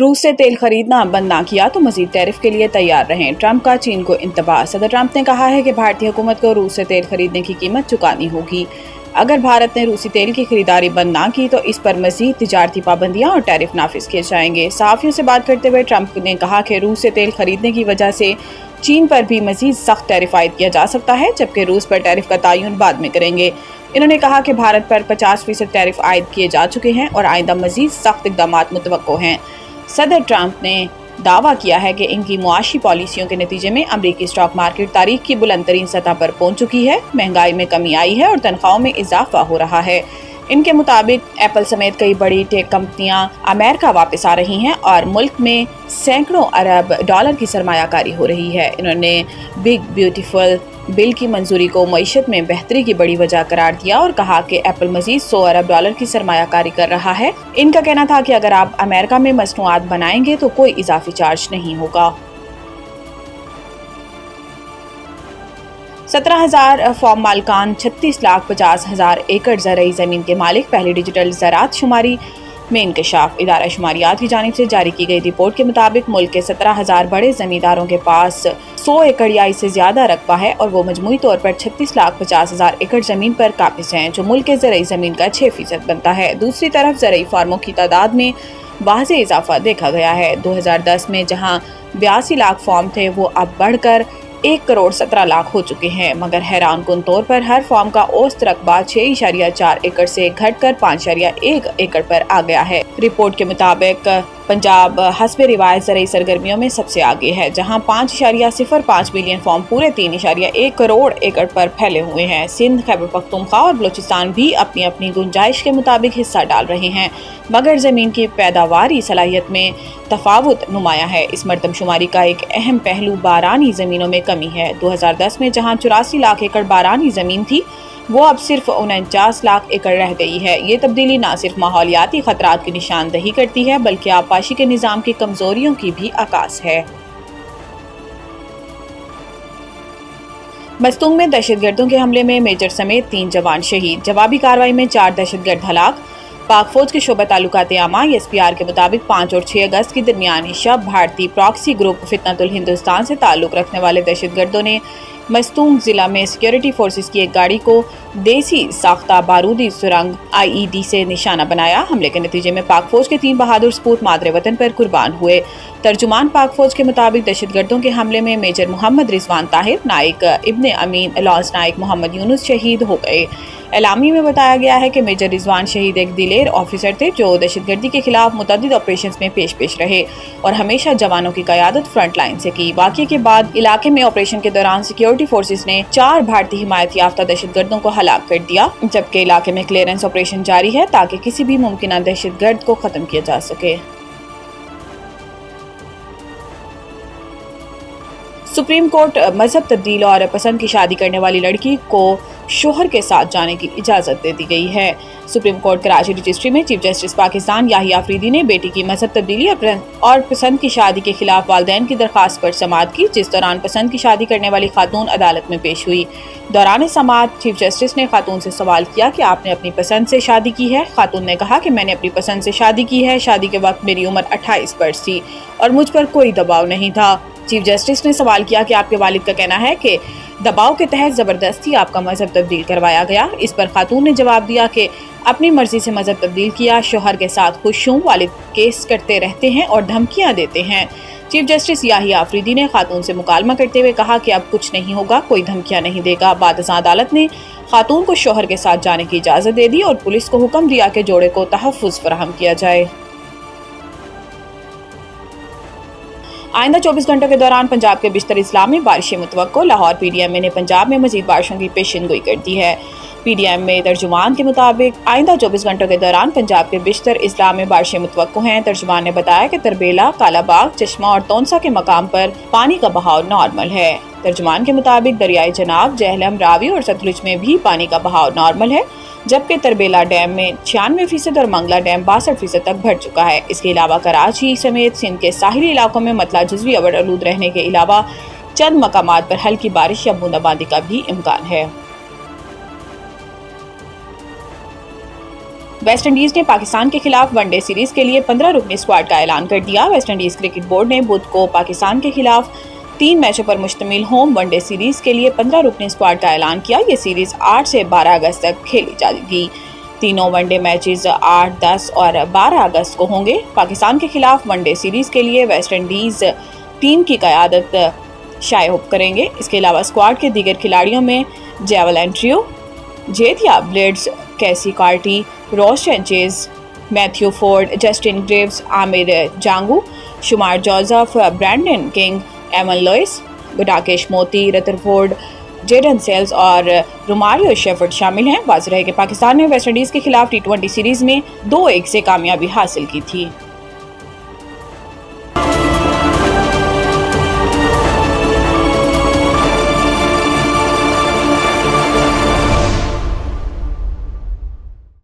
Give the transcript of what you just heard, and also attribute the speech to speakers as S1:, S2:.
S1: रूस से तेल खरीदना बंद ना किया तो मजीद टैरिफ के लिए तैयार रहें। ट्रंप का चीन को इंतबाह। सदर ट्रंप ने कहा है कि भारतीय हुकूमत को रूस से तेल खरीदने की कीमत चुकानी होगी। अगर भारत ने रूसी तेल की खरीदारी बंद ना की तो इस पर मजीद तिजारती पाबंदियां और टैरिफ नाफिज किए जाएंगे। सहाफियों से बात करते हुए ट्रंप ने कहा कि रूस से तेल खरीदने की वजह से चीन पर भी मजीद सख्त टैरिफ आयद किया जा सकता है, जबकि रूस पर टैरिफ का तयन बाद में करेंगे। इन्होंने कहा कि भारत पर 50% टैरिफ आयद किए जा चुके हैं और आइंदा मजीद सख्त इक़दाम मुतवक्को हैं। सदर ट्रंप ने दावा किया है कि इनकी मुआशी पॉलिसियों के नतीजे में अमरीकी स्टॉक मार्केट तारीख की बुलंद तरीन सतह पर पहुंच चुकी है, महंगाई में कमी आई है और तनख्वाहों में इजाफा हो रहा है। इनके मुताबिक एप्पल समेत कई बड़ी टेक कंपनियां अमेरिका वापस आ रही हैं और मुल्क में सैकड़ों अरब डॉलर की सरमायाकारी हो रही है। इन्होंने बिग ब्यूटीफुल बिल की मंजूरी को मईशत में बेहतरी की बड़ी वजह करार दिया और कहा कि एप्पल मजीद 100 अरब डॉलर की सरमायाकारी कर रहा है। इनका कहना था कि अगर आप अमेरिका में मसनूआत बनाएंगे तो कोई इजाफी चार्ज नहीं होगा। 17,000 फॉर्म मालिकान 36,50,000 एकड़ ज़रई ज़मीन के मालिक। पहली डिजिटल ज़राअत शुमारी में इंकशाफ। इदारा शुमारियात की जानिब से जारी की गई रिपोर्ट के मुताबिक मुल्क के 17,000 बड़े ज़मींदारों के पास 100 एकड़ या इससे ज़्यादा रकबा है और वो मजमूई तौर पर 36,50,000 एकड़ ज़मीन पर काबिज़ हैं, जो मुल्क के ज़रई ज़मीन का 6% बनता है। दूसरी तरफ ज़रई फार्मों की तादाद में वाज़े इजाफा देखा गया है। 2010 में जहाँ 82 लाख फार्म थे वो अब बढ़कर 1 करोड़ 17 लाख हो चुके हैं, मगर हैरान कुन तौर पर हर फार्म का औसत रकबा 6.4 एकड़ से घटकर 5.1 एकड़ पर आ गया है। रिपोर्ट के मुताबिक पंजाब हस्बे रिवायत ज़रई सरगर्मियों में सबसे आगे है, जहां 5.05 बिलियन फार्म पूरे 3.1 करोड़ एकड़ पर फैले हुए हैं। सिंध, खैबर पख्तूनख्वा और बलूचिस्तान भी अपनी अपनी गुंजाइश के मुताबिक हिस्सा डाल रहे हैं, मगर ज़मीन की पैदावारी सलाहियत में तफावत नुमाया है। इस मरदमशुमारी का एक अहम पहलू बारानी ज़मीनों में कमी है। 2010 में जहां 84 लाख एकड़ बारानी ज़मीन थी, वो अब सिर्फ 49 लाख एकड़ रह गई है। ये तब्दीली न सिर्फ माहौलियाती खतरात की निशानदही करती है, बल्कि आबपाशी के निज़ाम की कमजोरियों की भी आकाश है। मस्तूंग में दहशतगर्दों के हमले में मेजर समेत 3 जवान शहीद। जवाबी कार्रवाई में 4 दहशतगर्द हलाक। पाक फौज के शोबा ताल्लुकात आमा SPR के मुताबिक 5 और 6 अगस्त की दरमियानी शब भारतीय प्रॉक्सी ग्रुप फितनतुल हिंदुस्तान से ताल्लुक रखने वाले दहशतगर्दों ने मस्तूंग जिला में सिक्योरिटी फोर्सेस की एक गाड़ी को देसी साख्ता बारूदी सुरंग IED से निशाना बनाया। हमले के नतीजे में पाक फौज के 3 बहादुर सपूत मादरे वतन पर कुर्बान हुए। तर्जुमान पाक फौज के मुताबिक दहशतगर्दों के हमले में मेजर मोहम्मद रिजवान ताहिर, नाइक इब्ने अमीन, लॉन्स नाइक मोहम्मद यूनुस शहीद हो गए। एलामी में बताया गया है कि मेजर रिजवान शहीद एक दिलेर ऑफिसर थे जो दहशतगर्दी के खिलाफ मुतअद्दिद ऑपरेशंस में पेश रहे और हमेशा जवानों की क़यादत फ्रंट लाइन से की। वाक़ये के बाद इलाके में ऑपरेशन के दौरान सिक्योरिटी फोर्सेस ने 4 भारतीय हिमायत याफ्ता दहशतगर्दों को हलाक कर दिया, जबकि इलाके में क्लियरेंस ऑपरेशन जारी है ताकि किसी भी मुमकिन दहशतगर्द को खत्म किया जा सके। सुप्रीम कोर्ट मजहब तब्दील और पसंद की शादी करने वाली लड़की को शोहर के साथ जाने की इजाज़त दे दी गई है। सुप्रीम कोर्ट कराची रजिस्ट्री में चीफ जस्टिस पाकिस्तान याहिया अफरीदी ने बेटी की मजहब तब्दीली और पसंद की शादी के खिलाफ वालिदैन की दरख्वास्त पर समाअत की, जिस दौरान पसंद की शादी करने वाली खातून अदालत में पेश हुई। दौरान समाअत चीफ जस्टिस ने खातून से सवाल किया कि आपने अपनी पसंद से शादी की है। खातून ने कहा कि मैंने अपनी पसंद से शादी की है। शादी के वक्त मेरी उम्र 28 वर्ष थी और मुझ पर कोई दबाव नहीं था। चीफ जस्टिस ने सवाल किया कि आपके वालिद का कहना है कि दबाव के तहत ज़बरदस्ती आपका मजहब तब्दील करवाया गया। इस पर खातून ने जवाब दिया कि अपनी मर्जी से मजहब तब्दील किया, शोहर के साथ खुश हूँ, वालिद केस करते रहते हैं और धमकियाँ देते हैं। चीफ जस्टिस याहिया अफरीदी ने खातून से मुकालमा करते हुए कहा कि अब कुछ नहीं होगा, कोई धमकियाँ नहीं देगा। बाद अदालत ने खातून को शोहर के साथ जाने की इजाज़त दे दी और पुलिस को हुक्म दिया कि जोड़े को तहफ़्फ़ुज़ फराहम किया जाए। आइंदा 24 घंटों के दौरान पंजाब के बिश्तर इस्ला में बारिशें मुतवक्को। लाहौर PDM ने पंजाब में मजीद बारिशों की पेशिनगोई कर दी है। PDM में तर्जुमान के मुताबिक आइंदा 24 घंटों के दौरान पंजाब के बिश्तर इस्ला में बारिशें मुतवक्को हैं। तर्जुमान ने बताया कि तरबेला, कालाबाग, चश्मा और तोनसा के मकाम पर पानी का बहाव नॉर्मल है। तर्जुमान के मुताबिक दरियाई चनाब, जहलम, रावी और सतलुज में भी पानी का बहाव नॉर्मल है, जबकि तरबेला डैम में 96% और मंगला डैम 62% तक भर चुका है। इसके अलावा कराची समेत सिंध के साहिली इलाकों में मतला जुज़वी आलूद रहने के अलावा चंद मकामात पर हल्की बारिश या बूंदाबांदी का भी इम्कान है। ویسٹ انڈیز نے پاکستان کے خلاف ون ڈے سیریز کے لیے 15 رکنی اسکواڈ کا اعلان کر دیا۔ ویسٹ انڈیز کرکٹ بورڈ نے بدھ کو پاکستان کے خلاف 3 میچوں پر مشتمل ہوم ون ڈے سیریز کے لیے 15 رکنی اسکواڈ کا اعلان کیا۔ یہ سیریز 8 سے 12 اگست تک کھیلی جائے گی۔ تینوں ون ڈے میچز 8، 10 اور 12 اگست کو ہوں گے۔ پاکستان کے خلاف ون ڈے سیریز کے لیے ویسٹ انڈیز ٹیم کی قیادت شائہوب کریں گے۔ اس کے علاوہ اسکواڈ کے دیگر کھلاڑیوں میں jewel Andrew, جیتھیا blades, Keacy Carty, روس سینچیز، Matthew Ford, Justin Greaves, Amir Jangoo, Shamar Joseph, Brandon King, Evin Lewis, Rakesh Motie, Rutherford, Jayden Seales اور روماریو شیفرڈ شامل ہیں۔ واضح ہے کہ پاکستان نے ویسٹ انڈیز کے خلاف T20 سیریز میں 2-1 سے کامیابی حاصل کی تھی۔